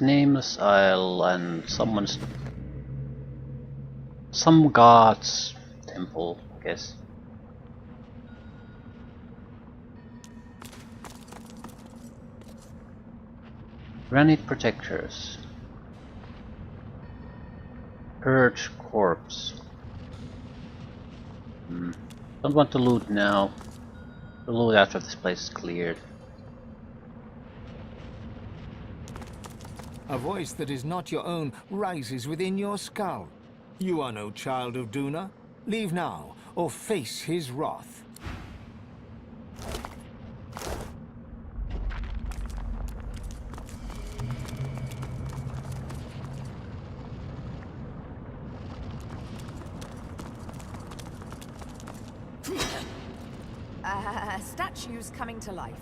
Nameless Isle and some god's temple, I guess. Granite protectors. Purge corpse. Don't want to loot now. We'll loot after this place is cleared. A voice that is not your own rises within your skull. You are no child of Duna. Leave now, or face his wrath. Statues coming to life.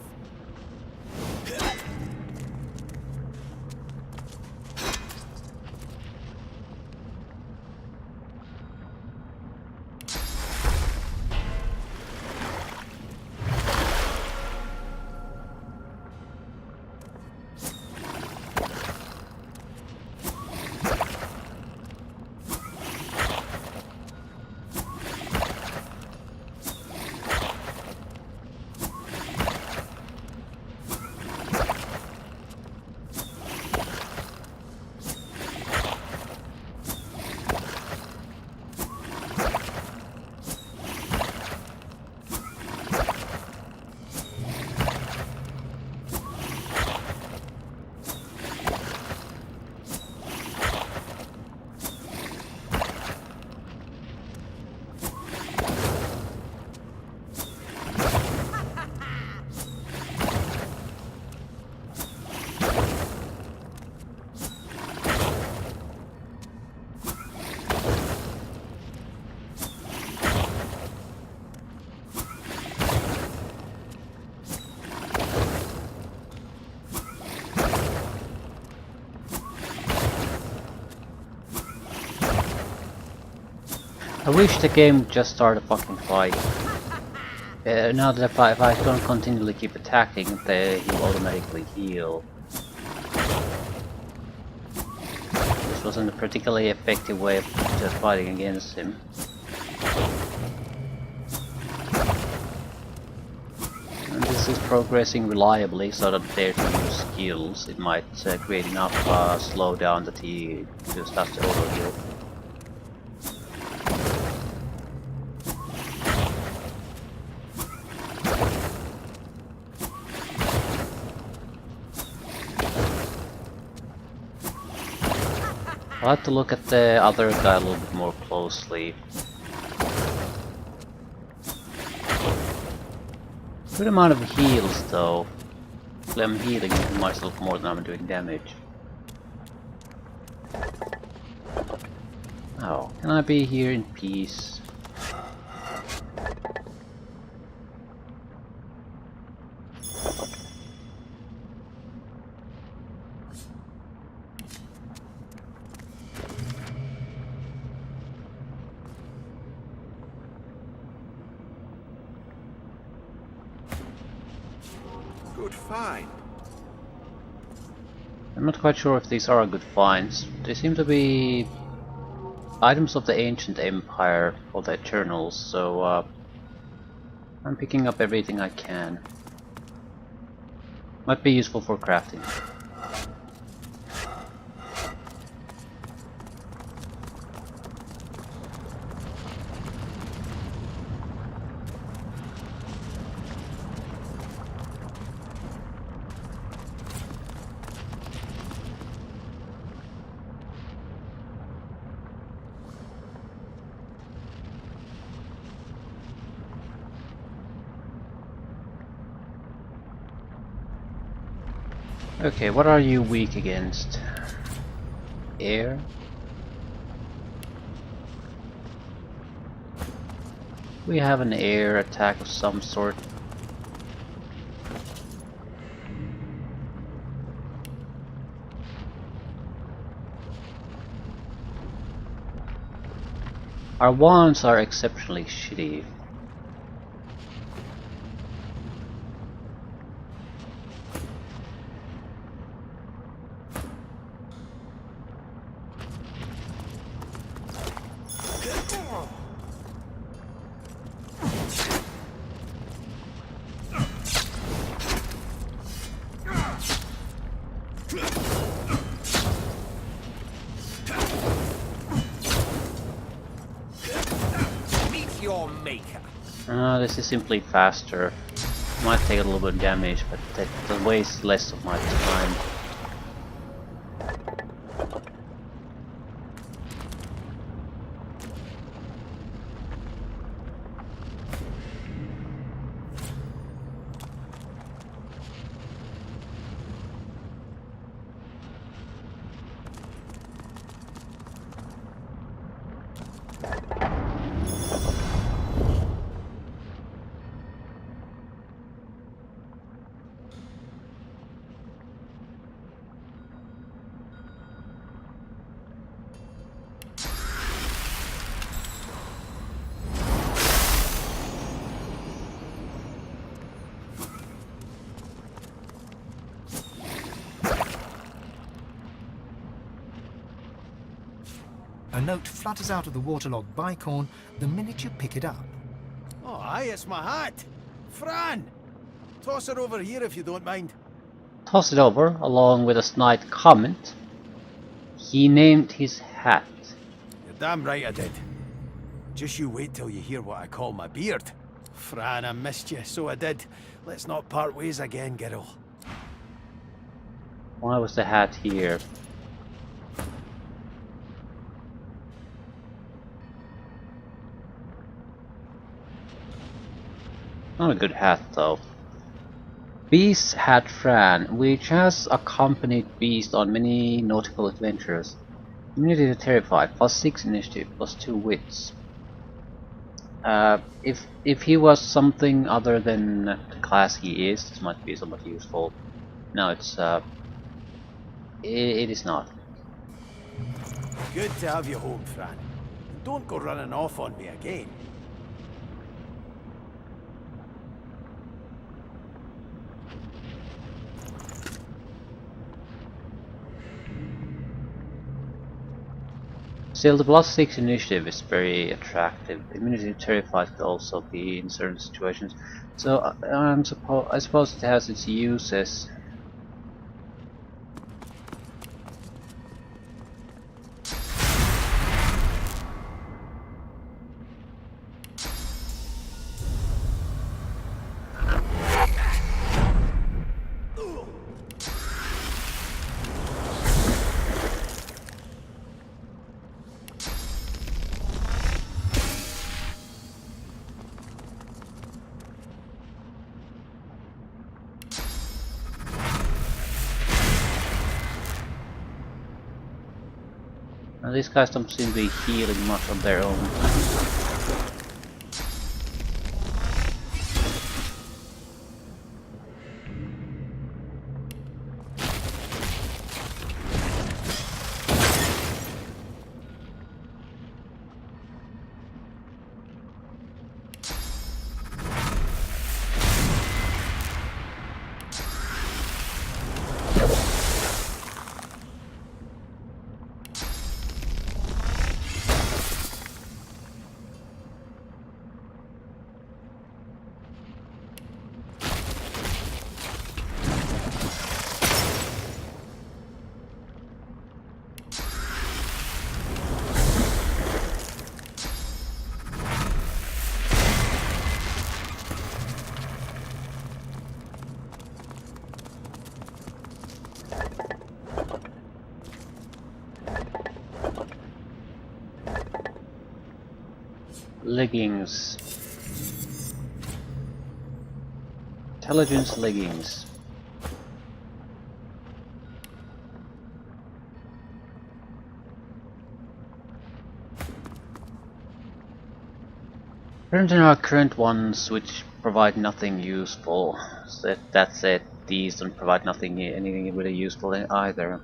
I wish the game would just start a fucking fight. Now that if I don't continually keep attacking, he will automatically heal. This wasn't a particularly effective way of just fighting against him. And this is progressing reliably, so that there to use skills, it might create enough slowdown that he just has to auto heal. I'll have to look at the other guy a little bit more closely. Good amount of heals though. I'm healing myself more than I'm doing damage. Oh, can I be here in peace? Good find. I'm not quite sure if these are good finds. They seem to be items of the ancient empire or the Eternals, so I'm picking up everything I can. Might be useful for crafting. Okay, what are you weak against? Air? We have an air attack of some sort. Our wands are exceptionally shitty. your maker. This is simply faster. Might take a little bit of damage, but that wastes less of my time. A note flutters out of the waterlogged bicorn the minute you pick it up. Oh, aye, it's my hat. Fran! Toss her over here if you don't mind. Toss it over, along with a snide comment. He named his hat. You're damn right I did. Just you wait till you hear what I call my beard. Fran, I missed you, so I did. Let's not part ways again, girl. Why was the hat here? Not a good hat though. Beast hat Fran, which has accompanied Beast on many nautical adventures. Immunity to Terrify, +6 initiative, +2 wits. If he was something other than the class he is, this might be somewhat useful. No, it is not. Good to have you home, Fran. Don't go running off on me again. Still, the +6 initiative is very attractive. Immunity to Terrified could also be in certain situations. So I suppose it has its uses. Now these guys don't seem to be healing much on their own. Leggings. Intelligence leggings. Apparently there are current ones which provide nothing useful. So that's it. These don't provide anything really useful either.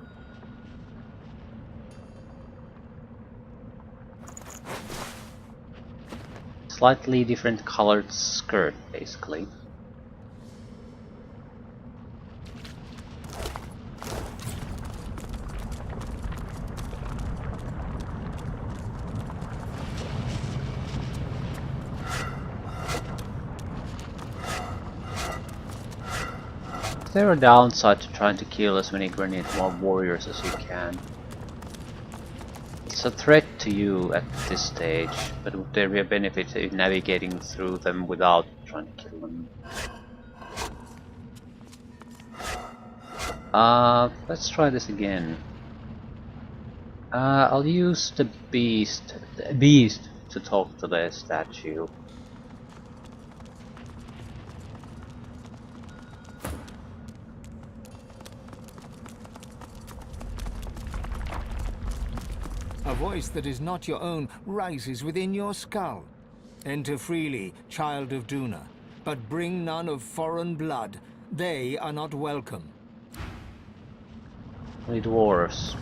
Slightly different colored skirt, basically. Is there a downside to trying to kill as many grenade mob warriors as you can? It's a threat to you at this stage, but would there be a benefit in navigating through them without trying to kill them? Let's try this again. I'll use the beast to talk to the statue. A voice that is not your own rises within your skull. Enter freely, child of Duna, but bring none of foreign blood. They are not welcome. Only dwarves.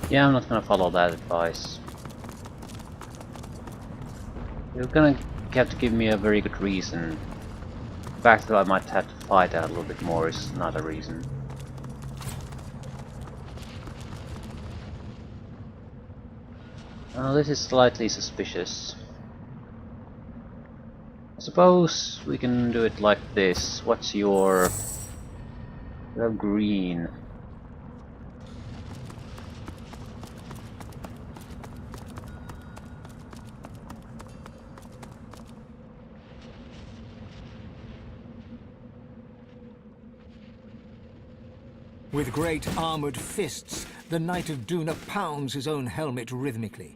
Yeah, I'm not gonna follow that advice. You're gonna have to give me a very good reason. The fact that I might have to fight that a little bit more is not a reason. Oh, this is slightly suspicious. I suppose we can do it like this. What's your... You have green. With great armored fists, the Knight of Duna pounds his own helmet rhythmically.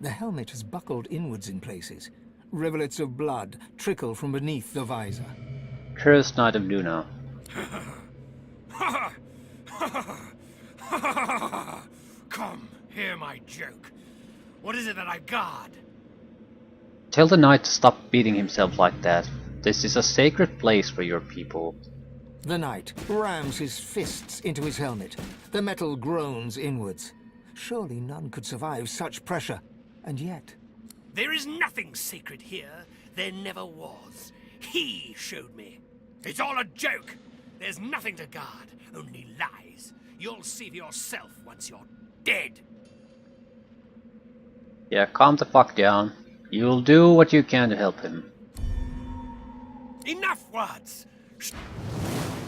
The helmet has buckled inwards in places. Rivulets of blood trickle from beneath the visor. Cursed Knight of Duna. Come, hear my joke. What is it that I guard? Tell the knight to stop beating himself like that. This is a sacred place for your people. The knight rams his fists into his helmet. The metal groans inwards. Surely none could survive such pressure. And yet... There is nothing sacred here. There never was. He showed me. It's all a joke. There's nothing to guard, only lies. You'll see for yourself once you're dead. Yeah, calm the fuck down. You'll do what you can to help him. Enough words!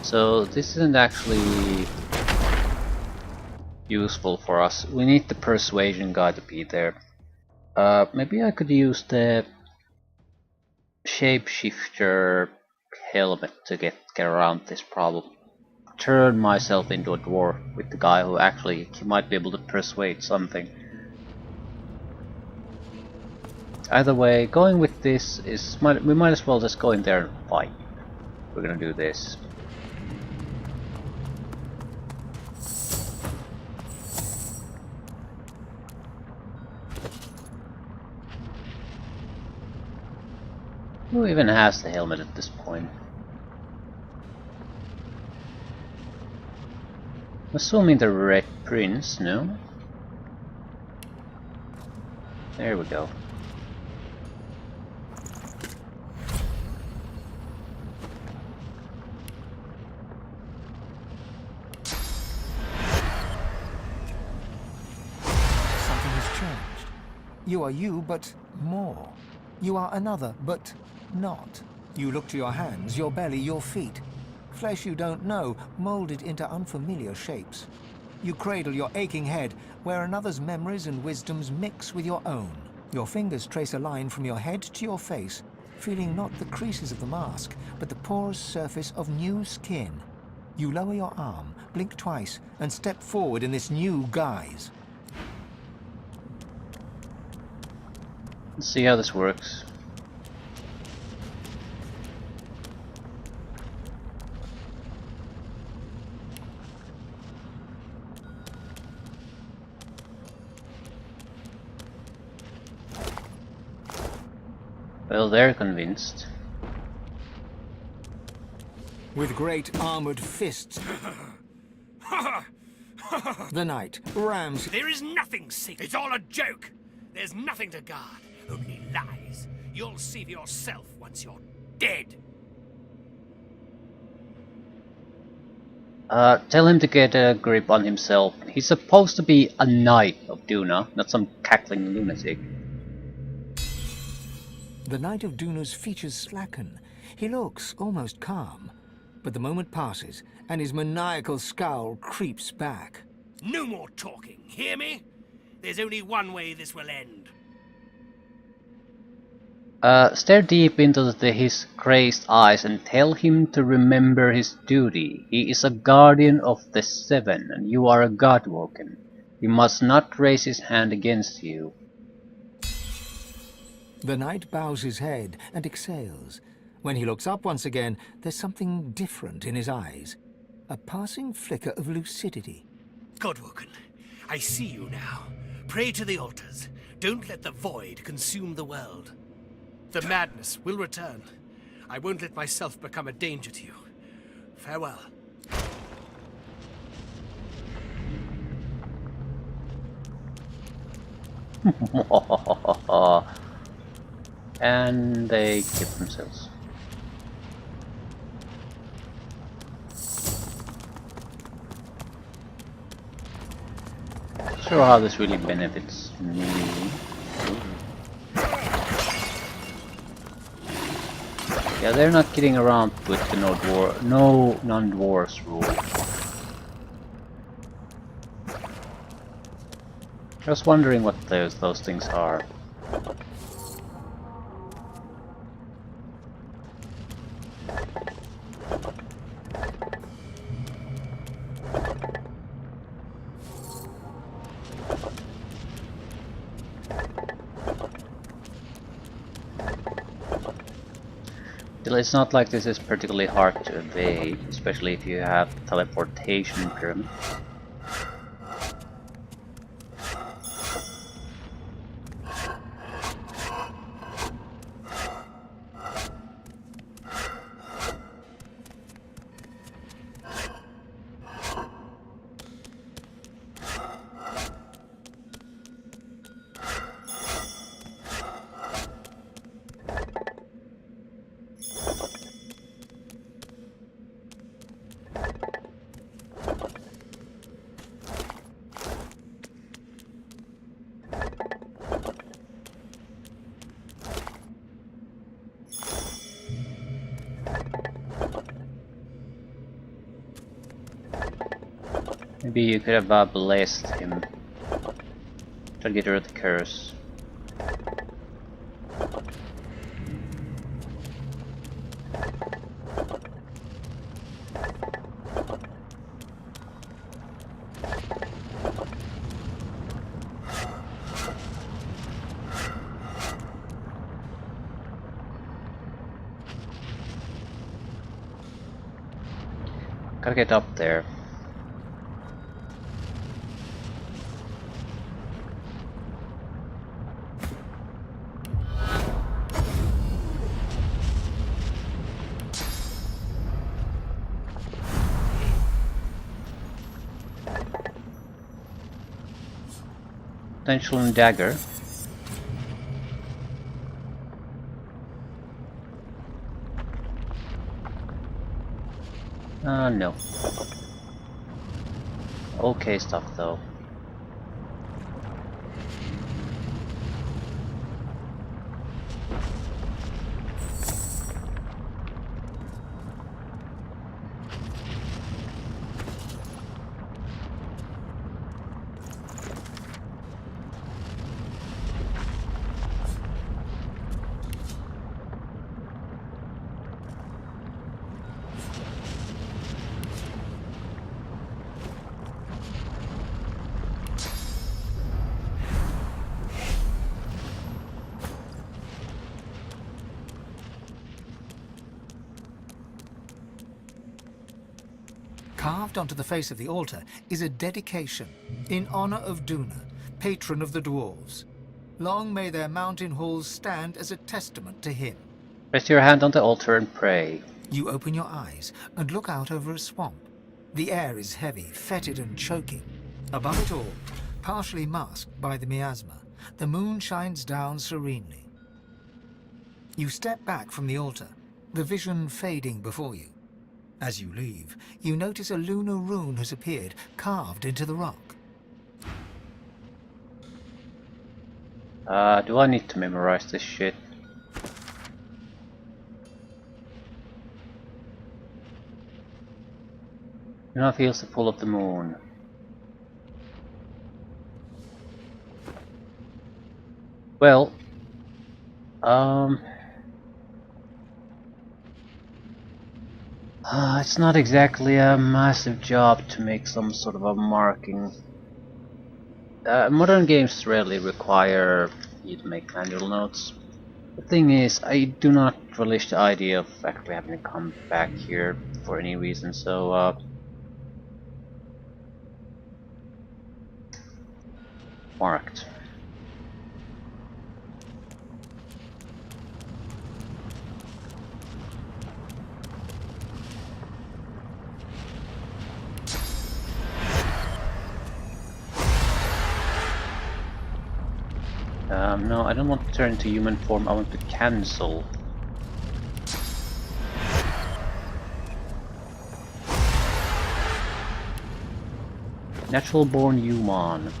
So this isn't actually useful for us. We need the persuasion guy to be there. Maybe I could use the shapeshifter helmet to get around this problem. Turn myself into a dwarf with the guy who actually he might be able to persuade something. Either way, going with this is we might as well just go in there and fight. We're gonna do this. Who even has the helmet at this point? I'm assuming the Red Prince, no? There we go. Something has changed. You are you, but more. You are another, but not. You look to your hands, your belly, your feet. Flesh you don't know, molded into unfamiliar shapes. You cradle your aching head, where another's memories and wisdoms mix with your own. Your fingers trace a line from your head to your face, feeling not the creases of the mask, but the porous surface of new skin. You lower your arm, blink twice, and step forward in this new guise. Let's see how this works. Well, they're convinced. With great armored fists, the knight rams. There is nothing sacred. It's all a joke. There's nothing to guard, only lies. You'll see for yourself once you're dead. Tell him to get a grip on himself. He's supposed to be a knight of Duna, not some cackling lunatic. The Knight of Duna's features slacken. He looks almost calm. But the moment passes, and his maniacal scowl creeps back. No more talking, hear me? There's only one way this will end. Stare deep into his crazed eyes and tell him to remember his duty. He is a guardian of the Seven, and you are a Godwoken. He must not raise his hand against you. The knight bows his head and exhales. When he looks up once again, there's something different in his eyes. A passing flicker of lucidity. Godwoken, I see you now. Pray to the altars. Don't let the void consume the world. The madness will return. I won't let myself become a danger to you. Farewell. And they kill themselves. Not sure how this really benefits me. Yeah, they're not getting around with the no non-dwarves rule. Just wondering what those things are. It's not like this is particularly hard to evade, especially if you have teleportation pyramid. Maybe you could have blessed him to get rid of the curse. Gotta get up there. Potential dagger. No. Okay stuff though. Carved onto the face of the altar is a dedication in honor of Duna, patron of the dwarves. Long may their mountain halls stand as a testament to him. Rest your hand on the altar and pray. You open your eyes and look out over a swamp. The air is heavy, fetid and choking. Above it all, partially masked by the miasma, the moon shines down serenely. You step back from the altar, the vision fading before you. As you leave, you notice a lunar rune has appeared, carved into the rock. Do I need to memorize this shit? Duna feels the pull of the moon. Well, um, it's not exactly a massive job to make some sort of a marking. Modern games rarely require you to make manual notes. The thing is, I do not relish the idea of actually having to come back here for any reason, so marked. No, I don't want to turn into human form, I want to cancel. Natural born human.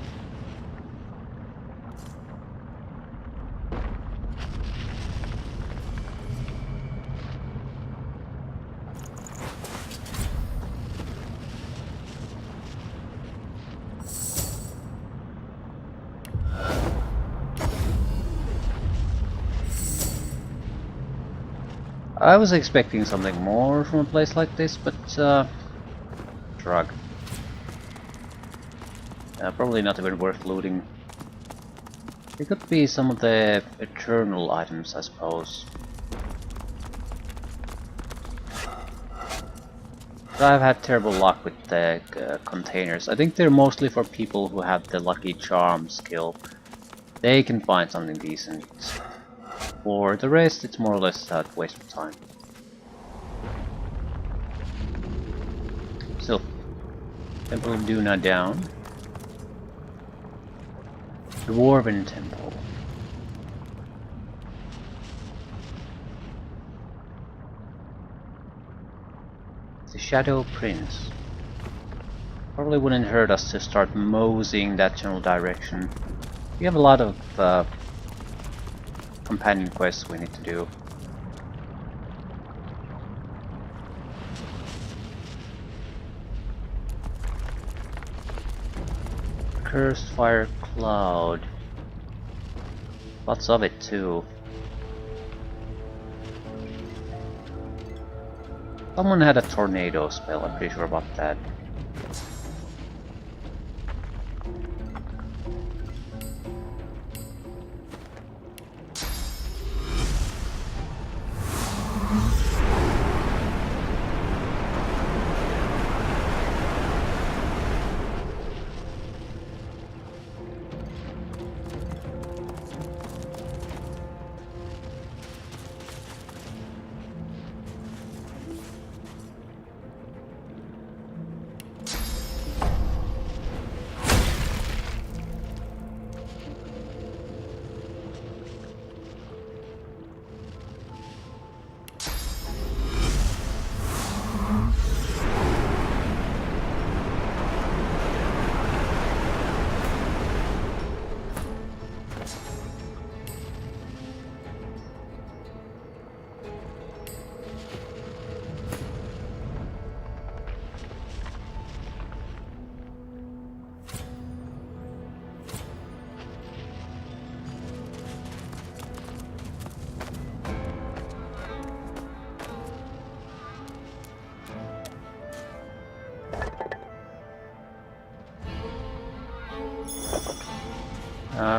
I was expecting something more from a place like this, but drug. Probably not even worth looting. It could be some of the eternal items, I suppose. But I've had terrible luck with the containers. I think they're mostly for people who have the lucky charm skill. They can find something decent. For the rest, it's more or less a waste of time. So, Temple of Duna down. Dwarven Temple. The Shadow Prince. Probably wouldn't hurt us to start moseying that general direction. We have a lot of companion quests we need to do. Cursed Fire Cloud. Lots of it too. Someone had a tornado spell, I'm pretty sure about that.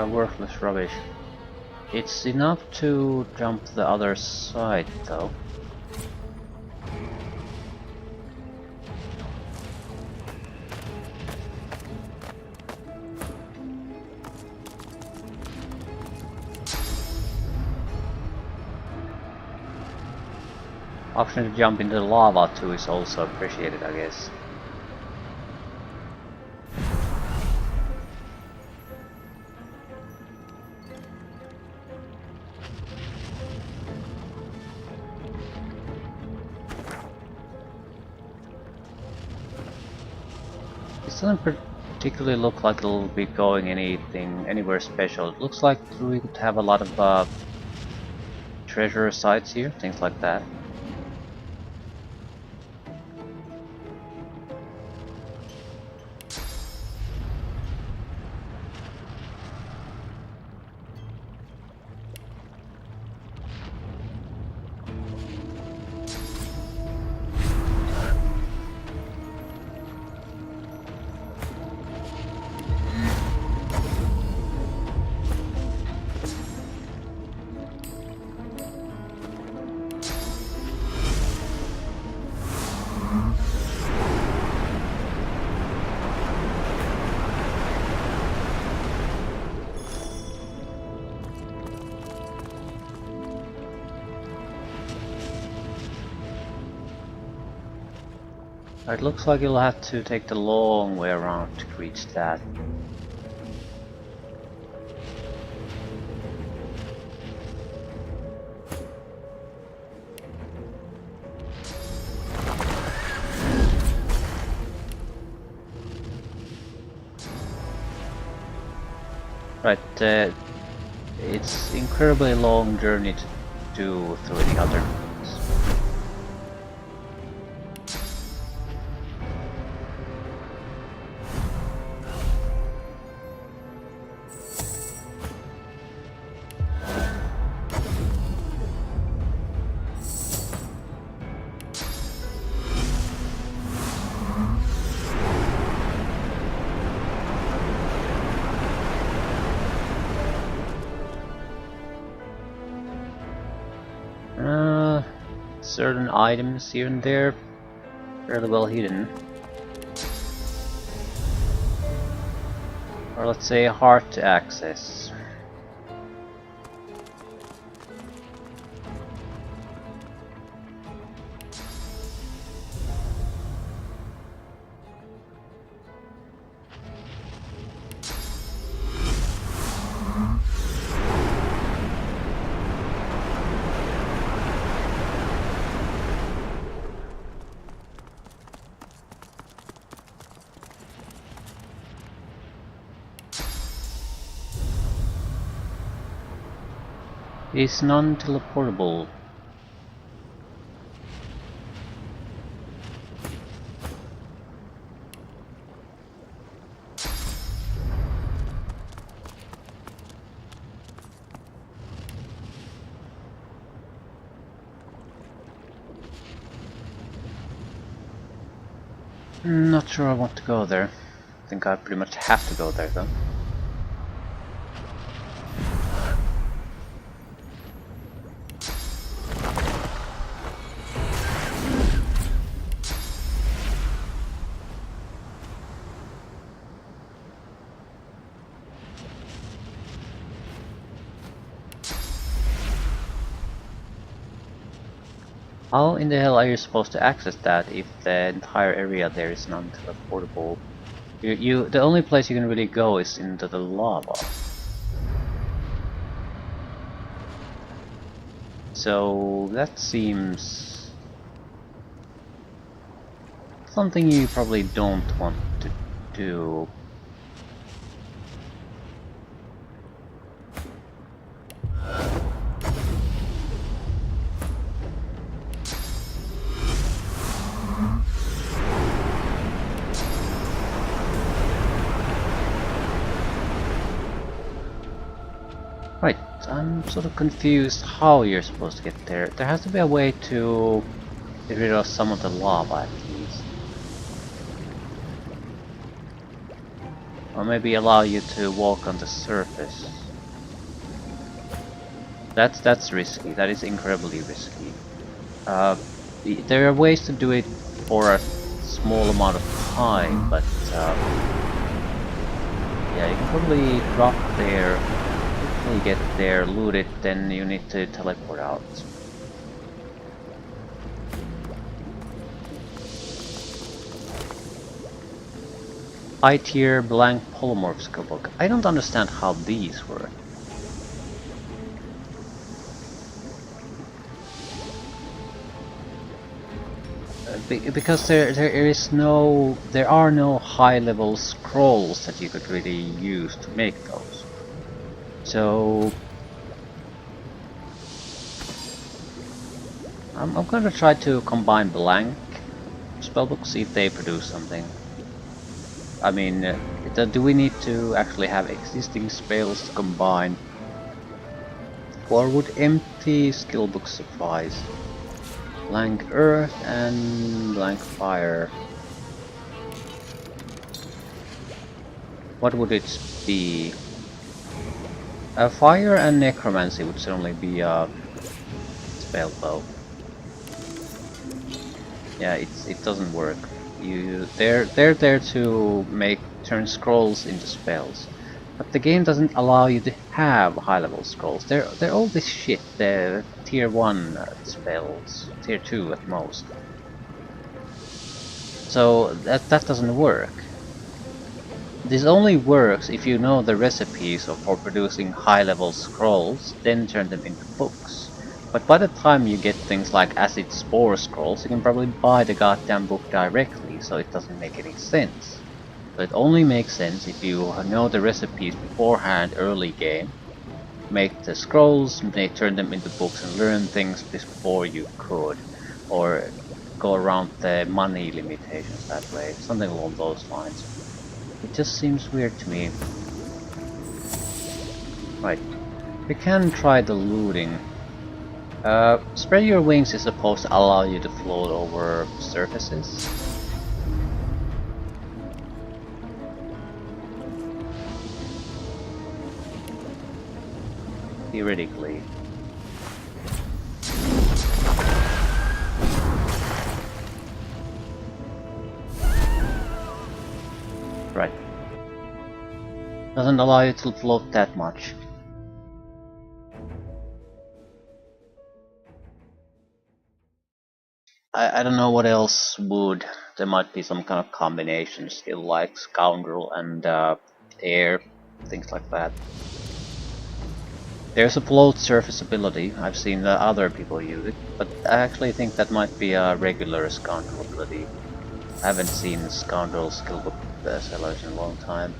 Worthless rubbish. It's enough to jump the other side, though. Option to jump into the lava too is also appreciated, I guess. It doesn't particularly look like it'll be going anywhere special. It looks like we could have a lot of treasure sites here, things like that. It looks like you'll have to take the long way around to reach that. Right, it's incredibly long journey to do through the other ones. Certain items here and there, fairly well hidden. Or let's say hard to access. Is non-teleportable. Not sure I want to go there. I think I pretty much have to go there though. How in the hell are you supposed to access that if the entire area there is non-teleportable? The only place you can really go is into the lava. So that seems something you probably don't want to do. Right, I'm sort of confused how you're supposed to get there. There has to be a way to get rid of some of the lava at least. Or maybe allow you to walk on the surface. That's risky, that is incredibly risky. There are ways to do it for a small amount of time, but yeah, you can probably drop there. You get there, loot it, then you need to teleport out. High tier blank polymorph skillbook. I don't understand how these work. Because there are no high level scrolls that you could really use to make those. So I'm gonna try to combine blank spellbooks, see if they produce something. I mean, do we need to actually have existing spells to combine? Or would empty skillbooks suffice? Blank earth and blank fire. What would it be? Fire and necromancy would certainly be a spell though. Yeah, it doesn't work. They're there to turn scrolls into spells, but the game doesn't allow you to have high level scrolls. They're all this shit. They're tier 1 spells, tier 2 at most. So that doesn't work. This only works if you know the recipes for producing high-level scrolls, then turn them into books. But by the time you get things like acid spore scrolls, you can probably buy the goddamn book directly, so it doesn't make any sense. So it only makes sense if you know the recipes beforehand early game, make the scrolls, turn them into books and learn things before you could. Or go around the money limitations that way, something along those lines. It just seems weird to me. Right, we can try the looting. Spread your wings is supposed to allow you to float over surfaces. Theoretically. Right. Doesn't allow you to float that much. I don't know what else would. There might be some kind of combination still, like scoundrel and air, things like that. There's a float surface ability. I've seen other people use it, but I actually think that might be a regular scoundrel ability. I haven't seen scoundrel skill book sellers in a long time.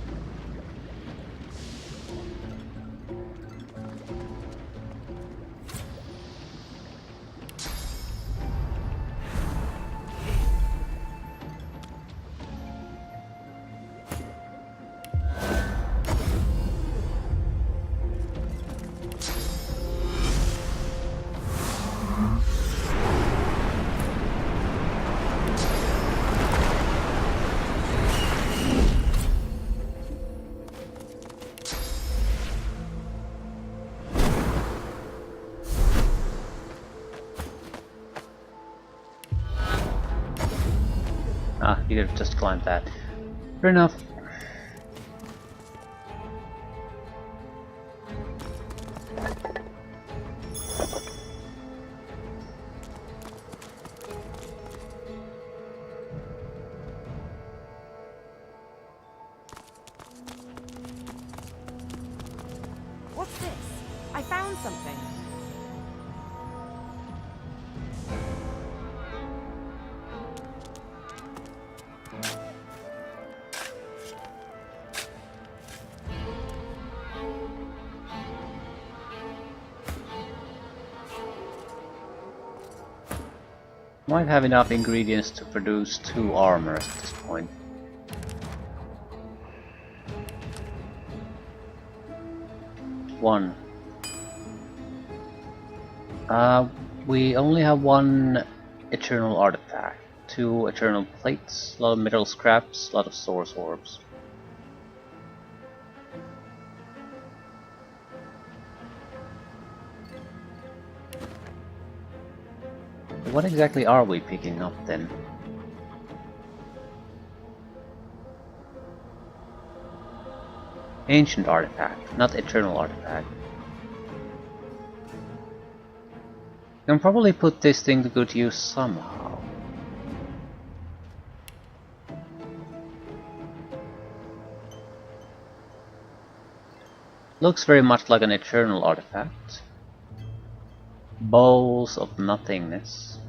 Ah, you could have just climbed that. Fair enough. What's this? I found something. Might have enough ingredients to produce 2 armors at this point. One. We only have 1 eternal artifact, 2 eternal plates, a lot of metal scraps, a lot of source orbs. What exactly are we picking up then? Ancient artifact, not eternal artifact. Can probably put this thing to good use somehow. Looks very much like an eternal artifact. Bowls of nothingness.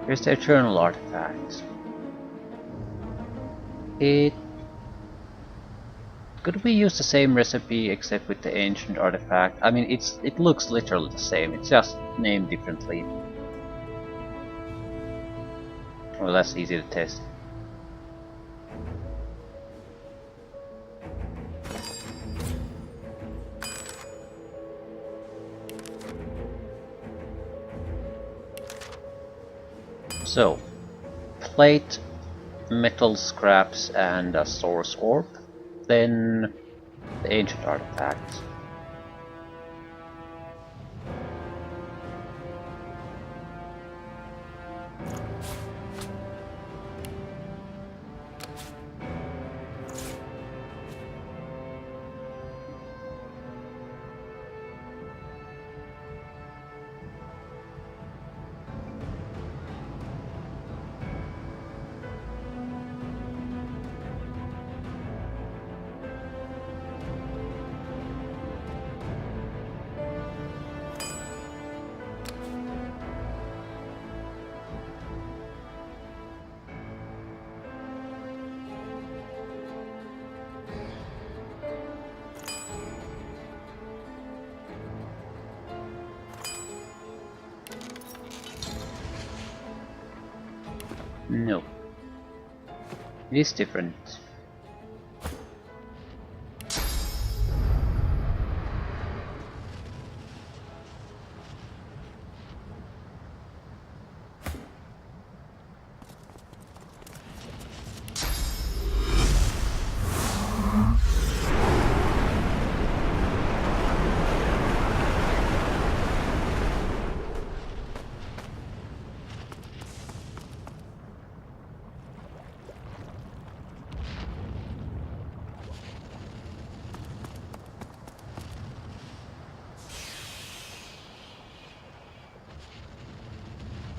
Here's the eternal artifact. Could we use the same recipe except with the ancient artifact? I mean, it looks literally the same, it's just named differently. Well, that's easy to test. So, plate, metal scraps and a source orb, then the ancient artifact. No. It is different.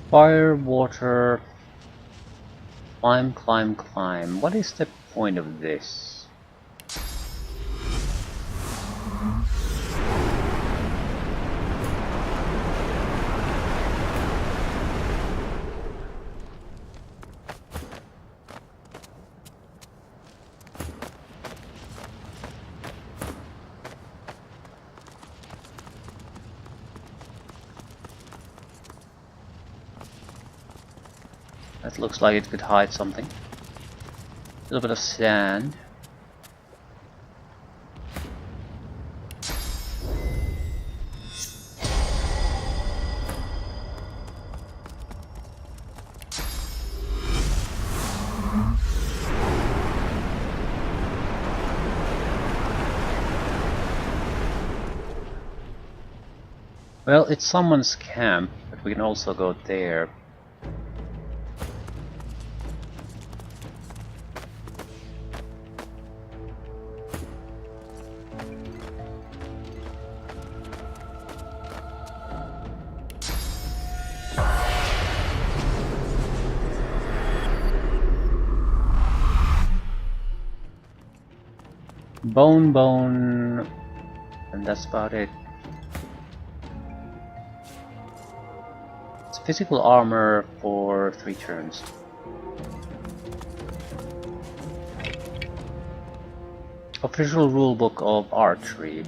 Fire, water, climb, climb, climb. What is the point of this? That looks like it could hide something. A little bit of sand. Well, it's someone's camp, but we can also go there. Bone, and that's about it. It's physical armor for 3 turns. Official rulebook of archery.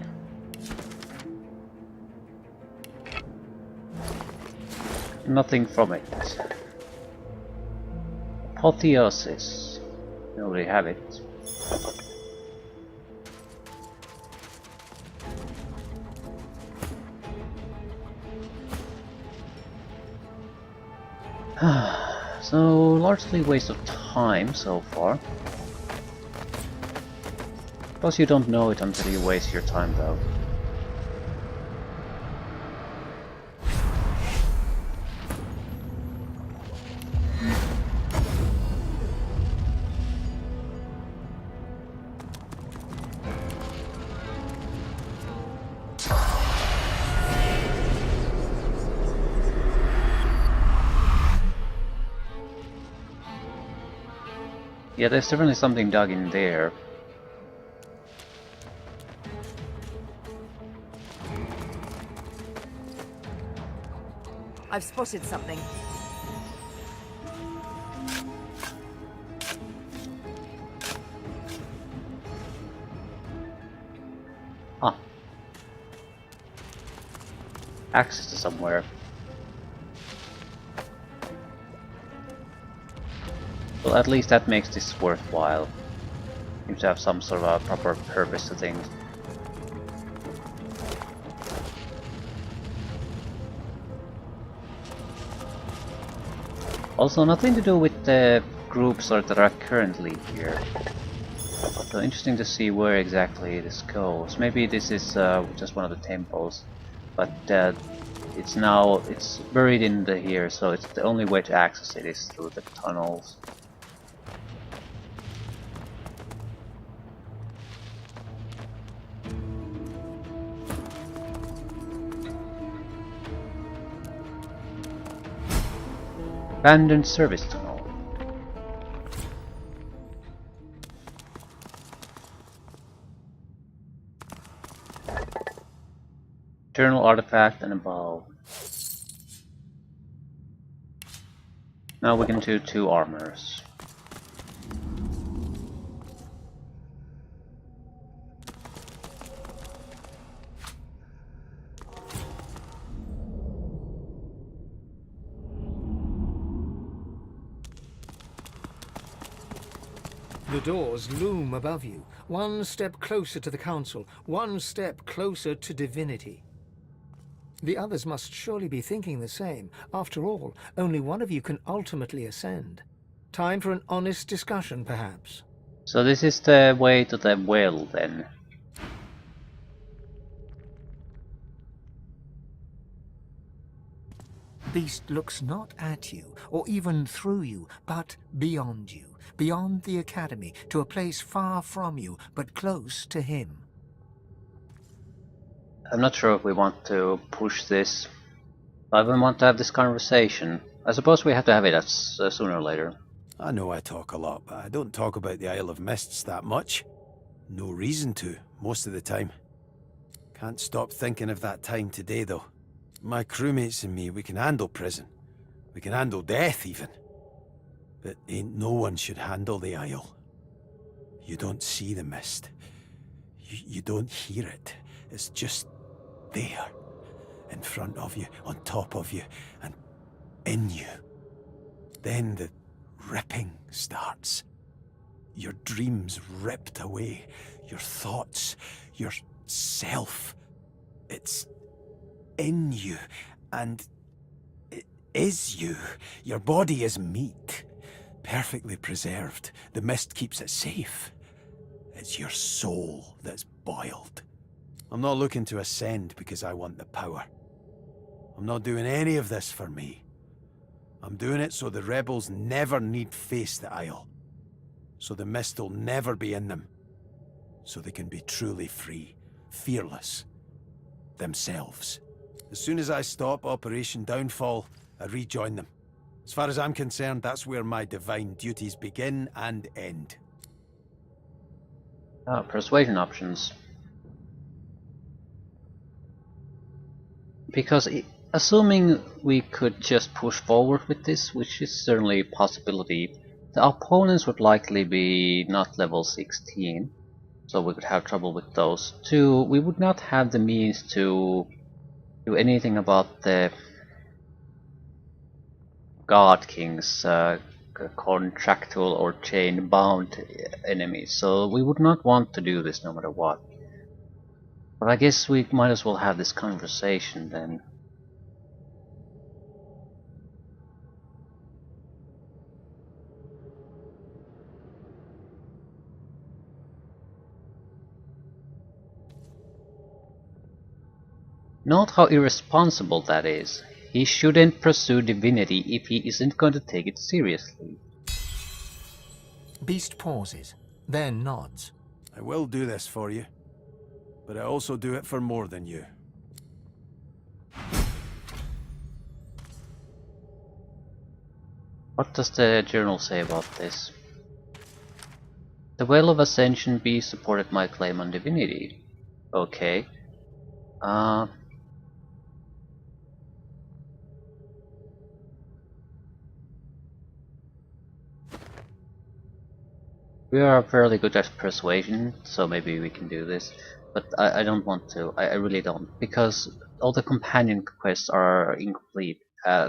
Nothing from it. Apotheosis. We already have it. So, largely waste of time so far. Plus you don't know it until you waste your time though. Yeah, there's definitely something dug in there. I've spotted something. Huh. Access to somewhere. Well, at least that makes this worthwhile. Seems to have some sort of a proper purpose to things. Also, nothing to do with the groups that are currently here. So interesting to see where exactly this goes. Maybe this is just one of the temples, but it's buried in here, so it's the only way to access it is through the tunnels. Abandoned service tunnel. Eternal artifact and a bow. Now we can do 2 armors. The doors loom above you, one step closer to the council, one step closer to divinity. The others must surely be thinking the same. After all, only one of you can ultimately ascend. Time for an honest discussion, perhaps. So this is the way to the well, then. Beast looks not at you, or even through you, but beyond you, beyond the academy, to a place far from you, but close to him. I'm not sure if we want to push this. I even want to have this conversation. I suppose we have to have it sooner or later. I know I talk a lot, but I don't talk about the Isle of Mists that much. No reason to, most of the time. Can't stop thinking of that time today, though. My crewmates and me, we can handle prison. We can handle death, even. But ain't no one should handle the Isle. You don't see the mist. You don't hear it. It's just there. In front of you, on top of you, and in you. Then the ripping starts. Your dreams ripped away. Your thoughts, your self. It's in you, and it is you. Your body is meat, perfectly preserved. The mist keeps it safe. It's your soul that's boiled. I'm not looking to ascend because I want the power. I'm not doing any of this for me. I'm doing it so the rebels never need face the Isle. So the mist will never be in them. So they can be truly free, fearless, themselves. As soon as I stop Operation Downfall, I rejoin them. As far as I'm concerned, that's where my divine duties begin and end. Persuasion options. Because assuming we could just push forward with this, which is certainly a possibility, the opponents would likely be not level 16, so we could have trouble with those. 2, we would not have the means to do anything about the God King's contractual or chain bound enemies, so we would not want to do this no matter what. But I guess we might as well have this conversation then. Note how irresponsible that is. He shouldn't pursue Divinity if he isn't going to take it seriously. Beast pauses, then nods. I will do this for you, but I also do it for more than you. What does the journal say about this? The Well of Ascension Beast supported my claim on Divinity. Okay. We are fairly good at persuasion, so maybe we can do this. But I don't want to. I really don't. Because all the companion quests are incomplete.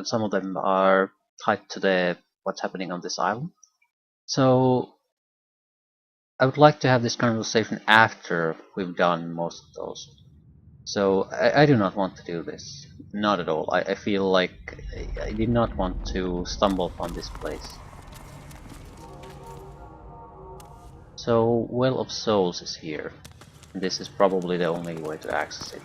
Some of them are tied to what's happening on this island. So I would like to have this conversation after we've done most of those. So I do not want to do this. Not at all. I feel like I did not want to stumble upon this place. So, Well of Souls is here. And this is probably the only way to access it.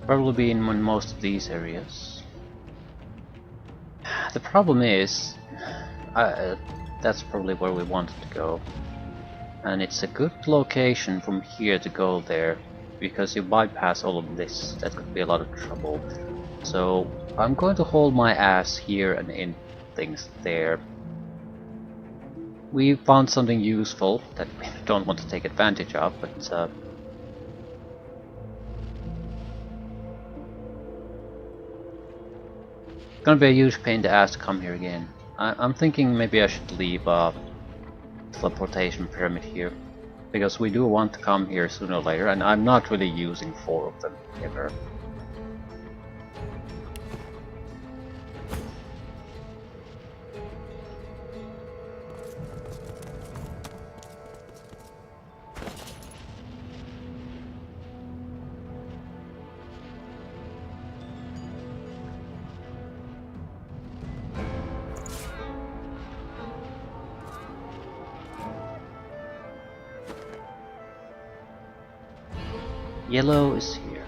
Probably be in most of these areas. The problem is, that's probably where we wanted to go. And it's a good location from here to go there, because you bypass all of this. That could be a lot of trouble. So I'm going to hold my ass here and in things there. We found something useful that we don't want to take advantage of, but gonna be a huge pain in the ass to come here again. I'm thinking maybe I should leave a teleportation pyramid here, because we do want to come here sooner or later, and I'm not really using 4 of them ever. Yellow is here.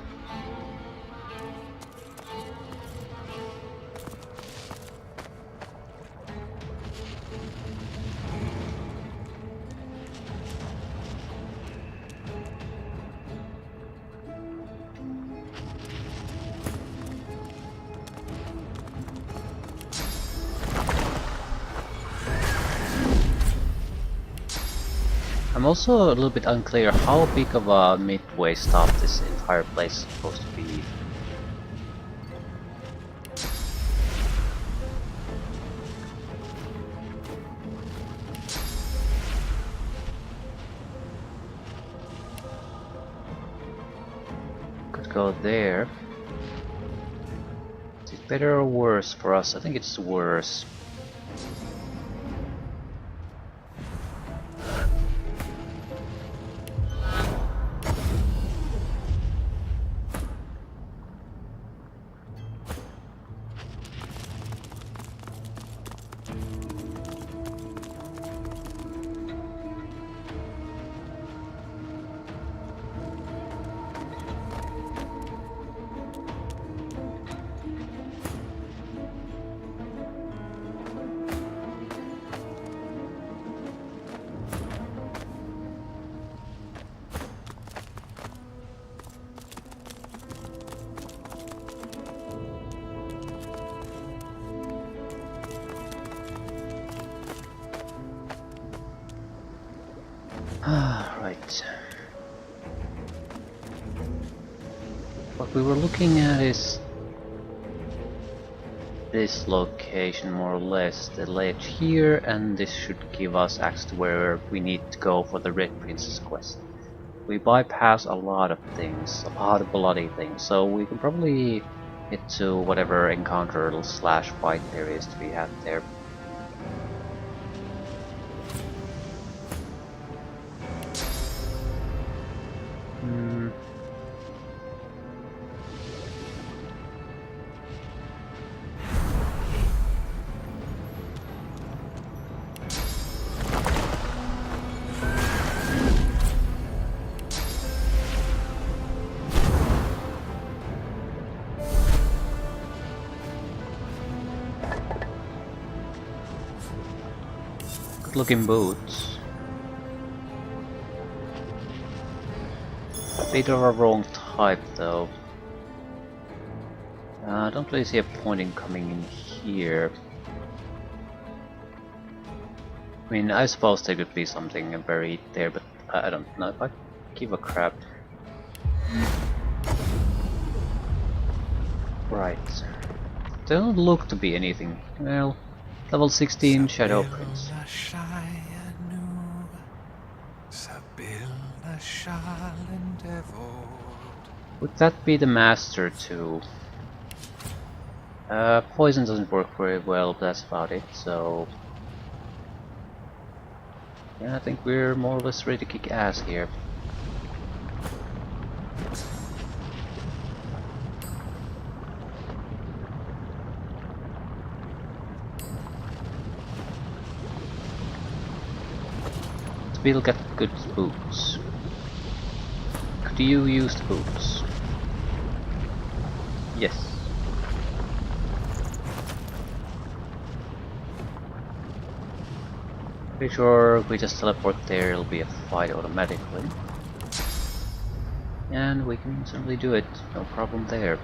I'm also a little bit unclear how big of a midway stop this entire place is supposed to be. Could go there. Is it better or worse for us? I think it's worse. Right. What we were looking at is this location, more or less, the ledge here, and this should give us access to where we need to go for the Red Princess quest. We bypass a lot of things, a lot of bloody things, so we can probably get to whatever encounter slash fight there is to be had there. Good looking boots. Bit of a wrong type though. I don't really see a point in coming in here. I mean, I suppose there could be something buried there, but I don't know if I give a crap. Right. They don't look to be anything. Well, level 16 Shadow Prince. Would that be the master too? Poison doesn't work very well, but that's about it, so... yeah, I think we're more or less ready to kick ass here. We'll get good boots. Could you use the boots? Yes. Pretty sure if we just teleport there, it'll be a fight automatically. And we can certainly do it, no problem there.